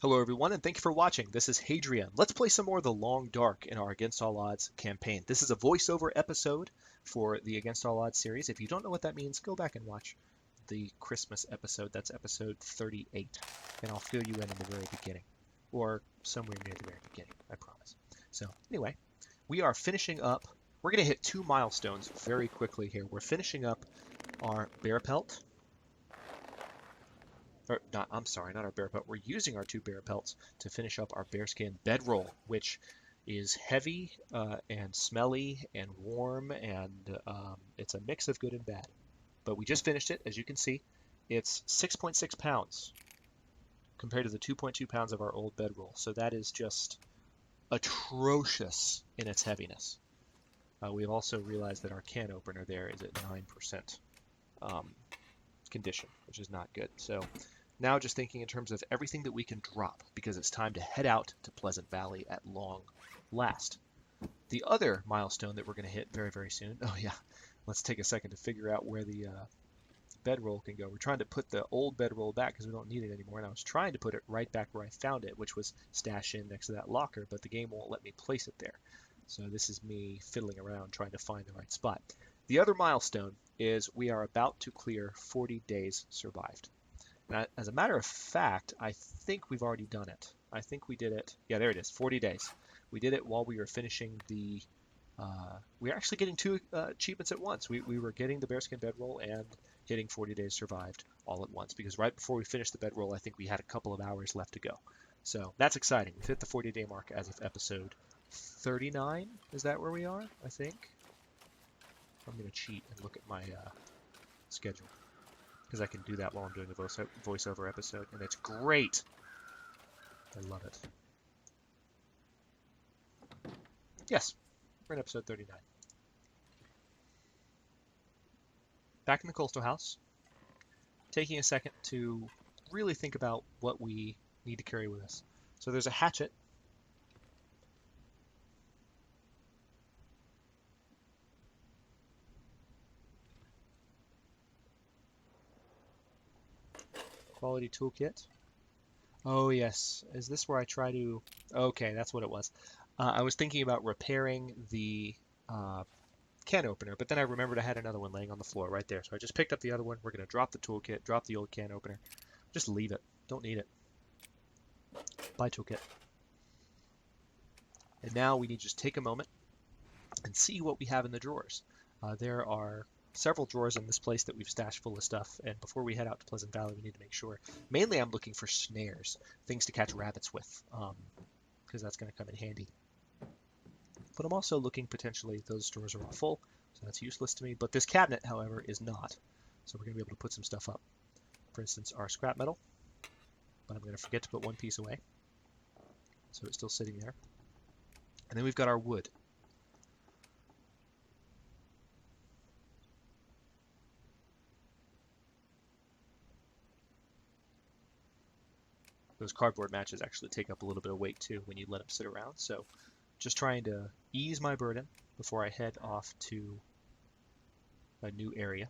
Hello everyone, and thank you for watching. This is Hadrian. Let's play some more of the Long Dark in our Against All Odds campaign. This is a voiceover episode for the Against All Odds series. If you don't know what that means, go back and watch the Christmas episode. That's episode 38, and I'll fill you in the very beginning, or somewhere near the very beginning, I promise. So anyway, we are finishing up. We're going to hit 2 milestones very quickly here. We're finishing up our bear pelt. Or not, I'm sorry, not our bear pelt. We're using our 2 bear pelts to finish up our bearskin bedroll, which is heavy and smelly and warm, and it's a mix of good and bad. But we just finished it, as you can see. It's 6.6 pounds compared to the 2.2 pounds of our old bedroll. So that is just atrocious in its heaviness. We've also realized that our can opener there is at 9% condition, which is not good. So now just thinking in terms of everything that we can drop, because it's time to head out to Pleasant Valley at long last. The other milestone that we're going to hit very, very soon. Oh yeah, let's take a second to figure out where the bedroll can go. We're trying to put the old bedroll back because we don't need it anymore, and I was trying to put it right back where I found it, which was stashed in next to that locker, but the game won't let me place it there. So this is me fiddling around trying to find the right spot. The other milestone is we are about to clear 40 days survived. Now, as a matter of fact, I think we've already done it. I think we did it. Yeah, there it is, 40 days. We did it while we were finishing the... we were actually getting 2 achievements at once. We were getting the bearskin bedroll and hitting 40 days survived all at once, because right before we finished the bedroll, I think we had a couple of hours left to go. So that's exciting. We've hit the 40-day mark as of episode 39. Is that where we are, I think? I'm going to cheat and look at my schedule, because I can do that while I'm doing a voiceover episode, and it's great. I love it. Yes, we're in episode 39. Back in the Coastal House, taking a second to really think about what we need to carry with us. So there's a hatchet. Quality toolkit. Oh yes, is this where I try to... Okay, that's what it was. I was thinking about repairing the can opener, but then I remembered I had another one laying on the floor right there. So I just picked up the other one. We're going to drop the toolkit, drop the old can opener. Just leave it. Don't need it. Bye, toolkit. And now we need to just take a moment and see what we have in the drawers. There are several drawers in this place that we've stashed full of stuff, and before we head out to Pleasant Valley, we need to make sure. Mainly I'm looking for snares, things to catch rabbits with, because that's going to come in handy. But I'm also looking potentially, those drawers are all full, so that's useless to me. But this cabinet, however, is not. So we're going to be able to put some stuff up. For instance, our scrap metal, but I'm going to forget to put one piece away. So it's still sitting there. And then we've got our wood. Those cardboard matches actually take up a little bit of weight too when you let them sit around. So just trying to ease my burden before I head off to a new area.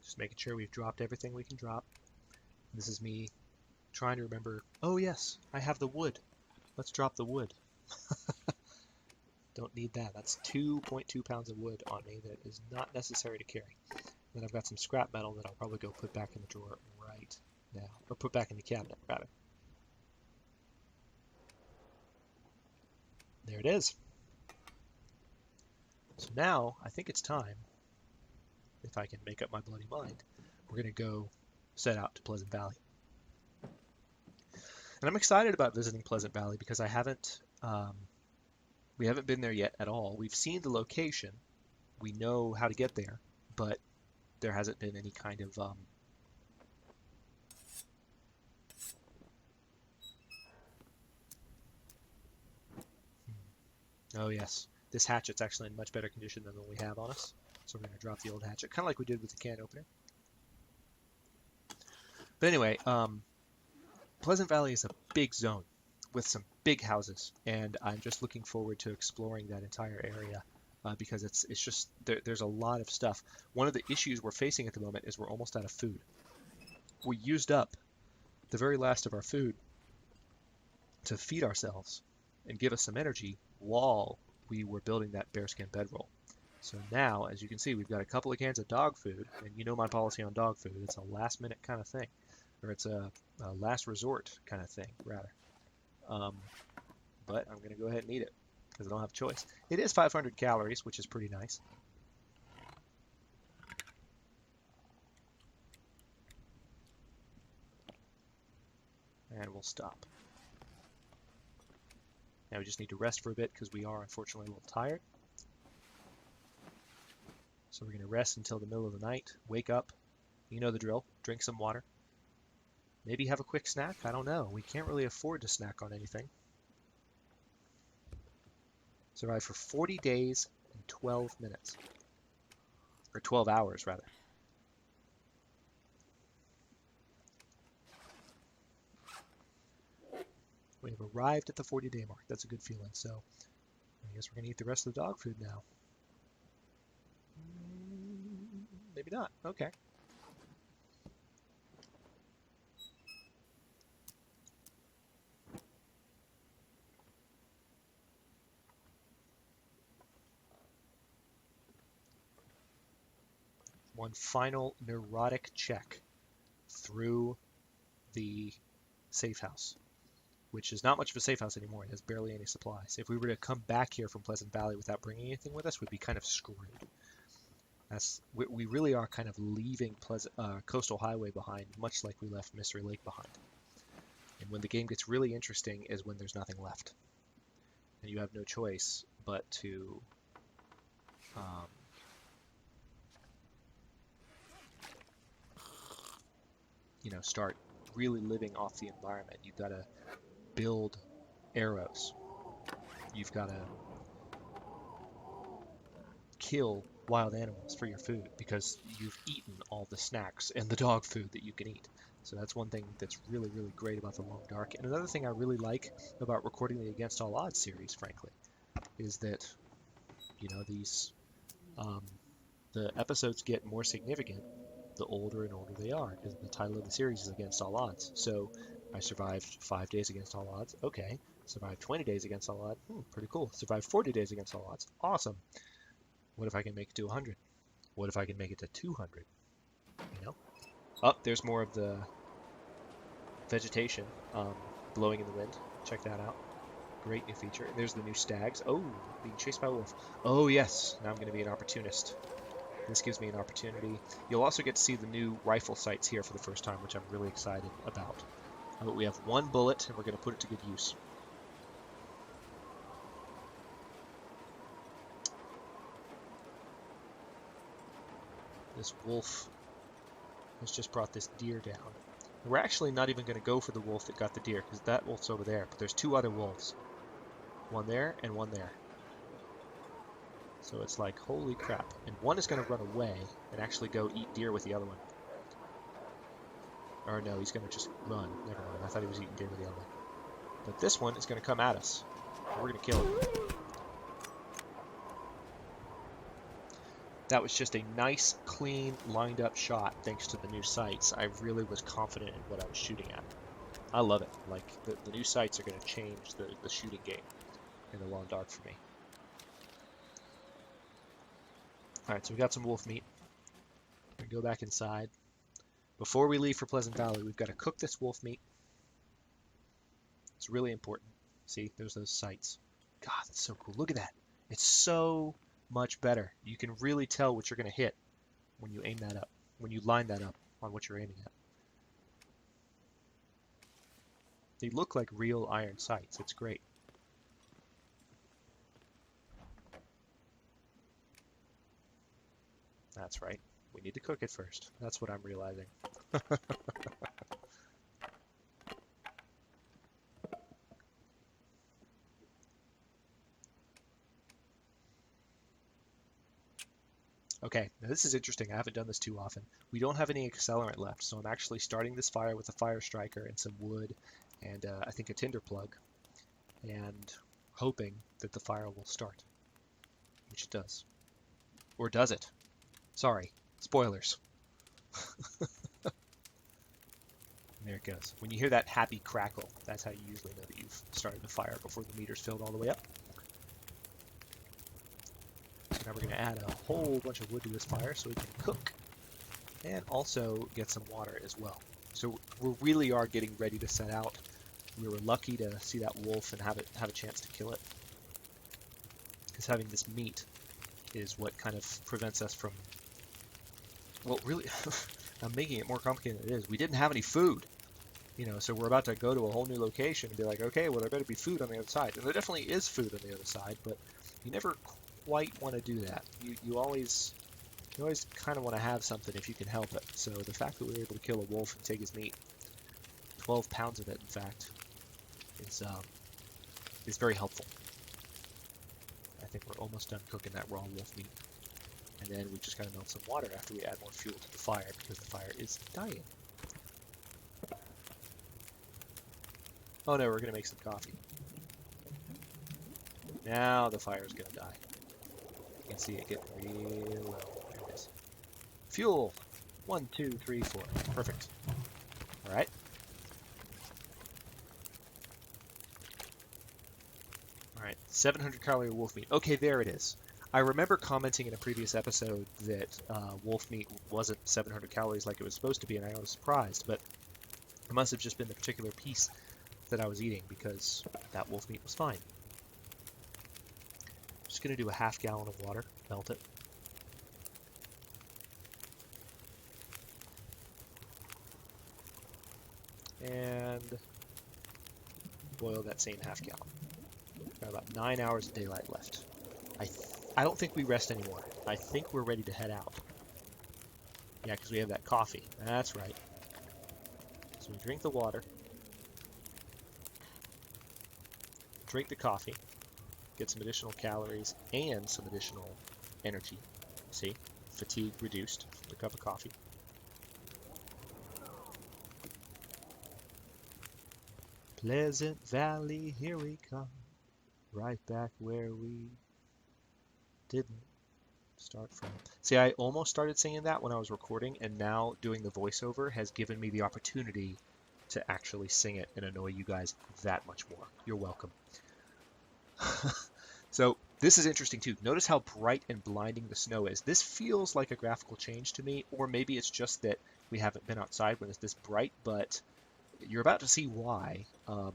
Just making sure we've dropped everything we can drop. This is me trying to remember, oh yes, I have the wood. Let's drop the wood. Don't need that. That's 2.2 pounds of wood on me that is not necessary to carry. Then I've got some scrap metal that I'll probably go put back in the drawer right now. Or put back in the cabinet, rather. There it is. So now, I think it's time, if I can make up my bloody mind, we're going to go set out to Pleasant Valley. And I'm excited about visiting Pleasant Valley because we haven't been there yet at all. We've seen the location, we know how to get there, but there hasn't been any kind of oh yes, this hatchet's actually in much better condition than the one we have on us. So we're going to drop the old hatchet, kind of like we did with the can opener. But anyway, Pleasant Valley is a big zone with some big houses, and I'm just looking forward to exploring that entire area because it's just there's a lot of stuff. One of the issues we're facing at the moment is we're almost out of food. We used up the very last of our food to feed ourselves and give us some energy while we were building that bearskin bedroll. So now, as you can see, we've got a couple of cans of dog food, and you know my policy on dog food. It's a last minute kind of thing, or it's a last resort kind of thing, rather. But I'm going to go ahead and eat it because I don't have a choice. It is 500 calories, which is pretty nice. And we'll stop. Now we just need to rest for a bit because we are unfortunately a little tired. So we're going to rest until the middle of the night, wake up, you know the drill, drink some water, maybe have a quick snack, I don't know. We can't really afford to snack on anything. Survive for 40 days and 12 minutes, or 12 hours rather. We have arrived at the 40-day mark. That's a good feeling. So I guess we're going to eat the rest of the dog food now. Maybe not. Okay. One final neurotic check through the safe house, which is not much of a safe house anymore. It has barely any supplies. If we were to come back here from Pleasant Valley without bringing anything with us, we'd be kind of screwed. We really are kind of leaving Coastal Highway behind, much like we left Mystery Lake behind. And when the game gets really interesting is when there's nothing left. And you have no choice but to start really living off the environment. You've got to build arrows. You've got to kill wild animals for your food because you've eaten all the snacks and the dog food that you can eat. So that's one thing that's really, really great about the Long Dark. And another thing I really like about recording the Against All Odds series, frankly, is that, these the episodes get more significant the older and older they are, because the title of the series is Against All Odds. So I survived 5 days against all odds. Okay. Survived 20 days against all odds. Pretty cool. Survived 40 days against all odds. Awesome. What if I can make it to 100? What if I can make it to 200? Oh, there's more of the vegetation blowing in the wind. Check that out. Great new feature. There's the new stags. Oh, being chased by a wolf. Oh, yes. Now I'm going to be an opportunist. This gives me an opportunity. You'll also get to see the new rifle sights here for the first time, which I'm really excited about. But we have one bullet, and we're going to put it to good use. This wolf has just brought this deer down. And we're actually not even going to go for the wolf that got the deer, because that wolf's over there. But there's two other wolves. One there and one there. So it's like, holy crap. And one is going to run away and actually go eat deer with the other one. Or no, he's going to just run. Never mind. I thought he was eating deer with the other one. But this one is going to come at us. And we're going to kill him. That was just a nice, clean, lined up shot thanks to the new sights. I really was confident in what I was shooting at. I love it. Like, the new sights are going to change the shooting game in the Long Dark for me. Alright, so we got some wolf meat. We're going to go back inside. Before we leave for Pleasant Valley, we've got to cook this wolf meat. It's really important. See, there's those sights. God, that's so cool. Look at that. It's so much better. You can really tell what you're going to hit when you aim that up, when you line that up on what you're aiming at. They look like real iron sights. It's great. That's right. We need to cook it first. That's what I'm realizing. Okay, now this is interesting. I haven't done this too often. We don't have any accelerant left, so I'm actually starting this fire with a fire striker and some wood and I think a tinder plug, and hoping that the fire will start, which it does. Or does it? Sorry, spoilers. There it goes. When you hear that happy crackle, that's how you usually know that you've started the fire before the meter's filled all the way up. So now we're going to add a whole bunch of wood to this fire so we can cook and also get some water as well. So we really are getting ready to set out. We were lucky to see that wolf and have a chance to kill it, because having this meat is what kind of prevents us from, well, really, I'm making it more complicated than it is. We didn't have any food, so we're about to go to a whole new location and be like, okay, well, there better be food on the other side. And there definitely is food on the other side, but you never quite want to do that. You always kind of want to have something if you can help it. So the fact that we were able to kill a wolf and take his meat, 12 pounds of it, in fact, is very helpful. I think we're almost done cooking that raw wolf meat. And then we just got to melt some water after we add more fuel to the fire, because the fire is dying. Oh no, we're going to make some coffee. Now the fire is going to die. You can see it getting real low. There it is. Fuel! 1, 2, 3, 4. Perfect. Alright. Alright, 700 calorie wolf meat. Okay, there it is. I remember commenting in a previous episode that wolf meat wasn't 700 calories like it was supposed to be, and I was surprised, but it must have just been the particular piece that I was eating, because that wolf meat was fine. Just going to do a half gallon of water, melt it. And boil that same half gallon. Got about 9 hours of daylight left. I don't think we rest anymore. I think we're ready to head out. Yeah, because we have that coffee. That's right. So we drink the water. Drink the coffee. Get some additional calories and some additional energy. See? Fatigue reduced from the cup of coffee. Pleasant Valley, here we come. Right back where we didn't start from. See, I almost started singing that when I was recording, and now doing the voiceover has given me the opportunity to actually sing it and annoy you guys that much more. You're welcome. So this is interesting too. Notice how bright and blinding the snow is. This feels like a graphical change to me, or maybe it's just that we haven't been outside when it's this bright, but you're about to see why. I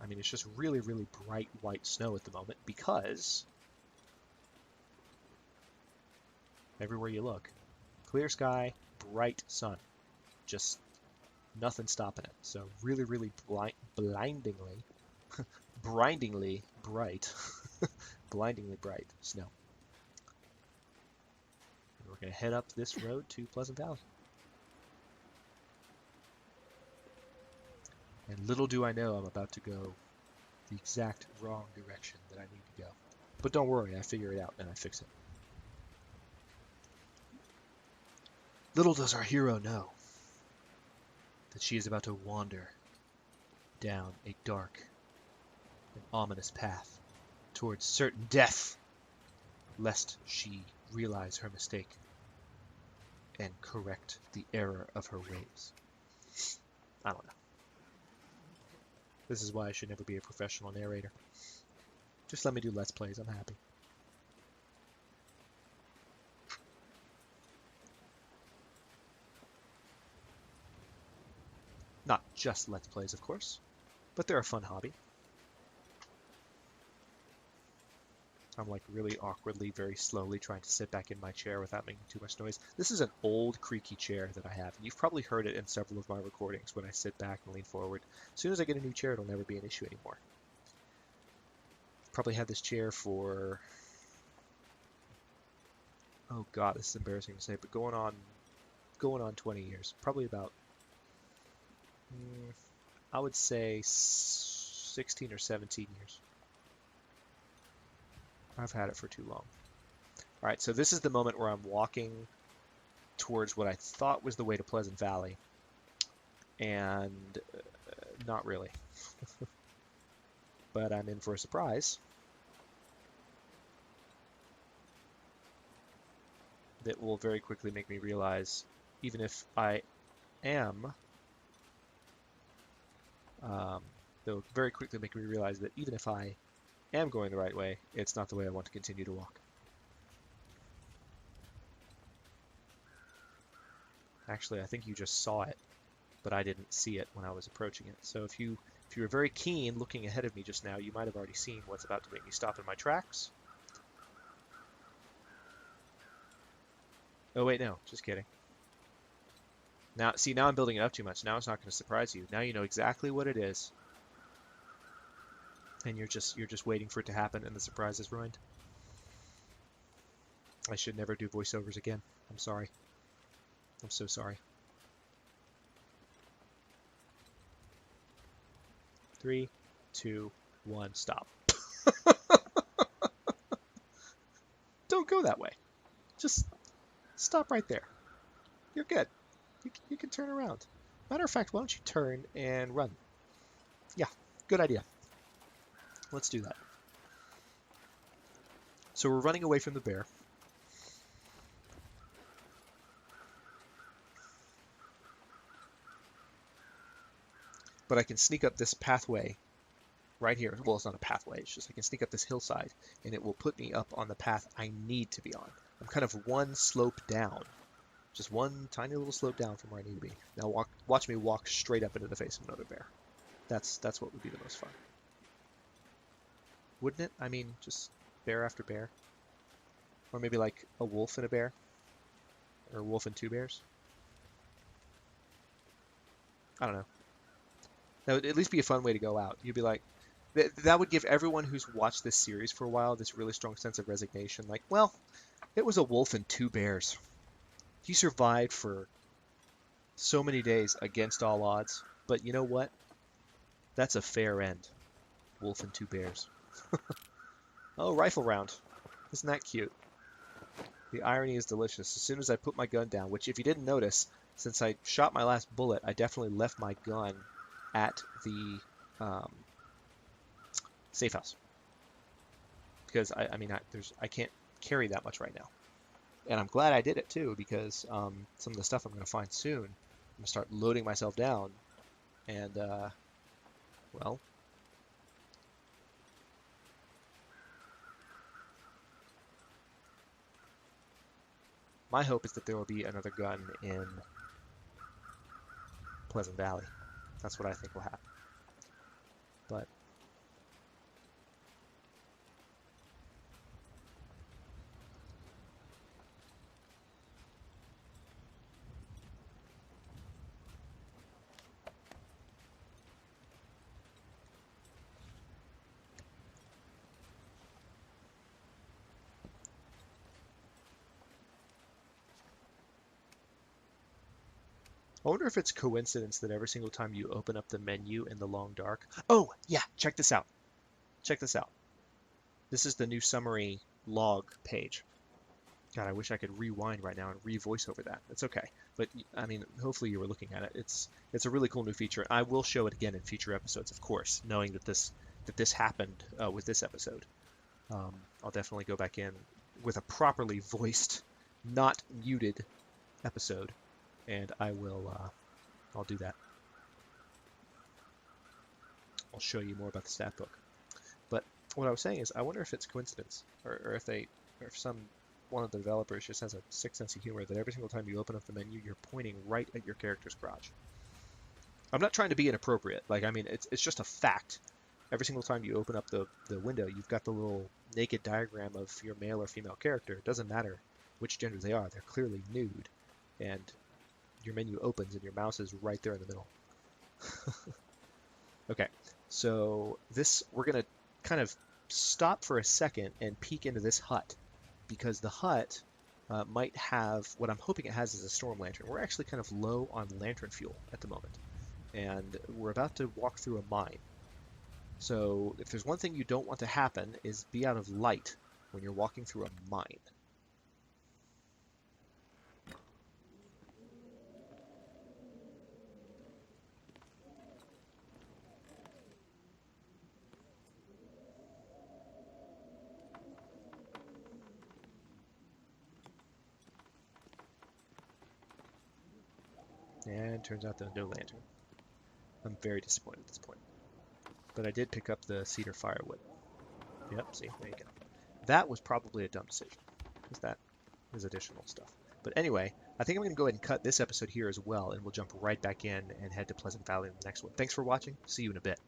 mean, it's just really, really bright white snow at the moment, because everywhere you look, clear sky, bright sun, just nothing stopping it. So really, really blindingly bright, blindingly bright snow. And we're going to head up this road to Pleasant Valley. And little do I know I'm about to go the exact wrong direction that I need to go. But don't worry, I figure it out and I fix it. Little does our hero know that she is about to wander down a dark and ominous path towards certain death, lest she realize her mistake and correct the error of her ways. I don't know. This is why I should never be a professional narrator. Just let me do Let's Plays, I'm happy. Not just Let's Plays, of course, but they're a fun hobby. I'm like really awkwardly, very slowly trying to sit back in my chair without making too much noise. This is an old creaky chair that I have, and you've probably heard it in several of my recordings when I sit back and lean forward. As soon as I get a new chair, it'll never be an issue anymore. Probably had this chair for, oh god, this is embarrassing to say, but going on going on 20 years. Probably about, I would say 16 or 17 years. I've had it for too long. All right, so this is the moment where I'm walking towards what I thought was the way to Pleasant Valley, and not really. But I'm in for a surprise that will very quickly make me realize, even if I am, they'll very quickly make me realize that even if I am going the right way, it's not the way I want to continue to walk. Actually, I think you just saw it, but I didn't see it when I was approaching it. So if you were very keen looking ahead of me just now, you might have already seen what's about to make me stop in my tracks. Oh wait, no, just kidding. Now, see, now I'm building it up too much. Now it's not going to surprise you. Now you know exactly what it is, and you're just waiting for it to happen, and the surprise is ruined. I should never do voiceovers again. I'm sorry. I'm so sorry. 3, 2, 1, stop. Don't go that way. Just stop right there. You're good. You can turn around. Matter of fact, why don't you turn and run? Yeah, good idea. Let's do that. So we're running away from the bear. But I can sneak up this pathway right here. Well, it's not a pathway. It's just I can sneak up this hillside, and it will put me up on the path I need to be on. I'm kind of one slope down. Just one tiny little slope down from where I need to be. Now watch me walk straight up into the face of another bear. That's what would be the most fun. Wouldn't it? I mean, just bear after bear. Or maybe like a wolf and a bear. Or a wolf and 2 bears. I don't know. That would at least be a fun way to go out. You'd be like, that would give everyone who's watched this series for a while this really strong sense of resignation. Like, well, it was a wolf and 2 bears. He survived for so many days against all odds. But you know what? That's a fair end. Wolf and 2 bears. Oh, rifle round. Isn't that cute? The irony is delicious. As soon as I put my gun down, which if you didn't notice, since I shot my last bullet, I definitely left my gun at the safe house. Because, I can't carry that much right now. And I'm glad I did it too, because some of the stuff I'm going to find soon, I'm going to start loading myself down. And, well, my hope is that there will be another gun in Pleasant Valley. That's what I think will happen. But I wonder if it's coincidence that every single time you open up the menu in the long dark. Oh, yeah, check this out. Check this out. This is the new summary log page. God, I wish I could rewind right now and re-voice over that. It's okay. But, I mean, hopefully you were looking at it. It's a really cool new feature. I will show it again in future episodes, of course, knowing that this happened with this episode. I'll definitely go back in with a properly voiced, not muted episode. And I'll do that. I'll show you more about the stat book. But what I was saying is, I wonder if it's coincidence, or if one of the developers just has a sick sense of humor that every single time you open up the menu, you're pointing right at your character's crotch. I'm not trying to be inappropriate. Like, I mean, it's just a fact. Every single time you open up the window, you've got the little naked diagram of your male or female character. It doesn't matter which gender they are. They're clearly nude. And your menu opens and your mouse is right there in the middle. Okay, so we're going to kind of stop for a second and peek into this hut, because the hut might have, what I'm hoping it has is a storm lantern. We're actually kind of low on lantern fuel at the moment, and we're about to walk through a mine. So if there's one thing you don't want to happen is be out of light when you're walking through a mine. And turns out there's no lantern. I'm very disappointed at this point. But I did pick up the cedar firewood. Yep, see, there you go. That was probably a dumb decision, because that is additional stuff. But anyway, I think I'm going to go ahead and cut this episode here as well, and we'll jump right back in and head to Pleasant Valley in the next one. Thanks for watching. See you in a bit.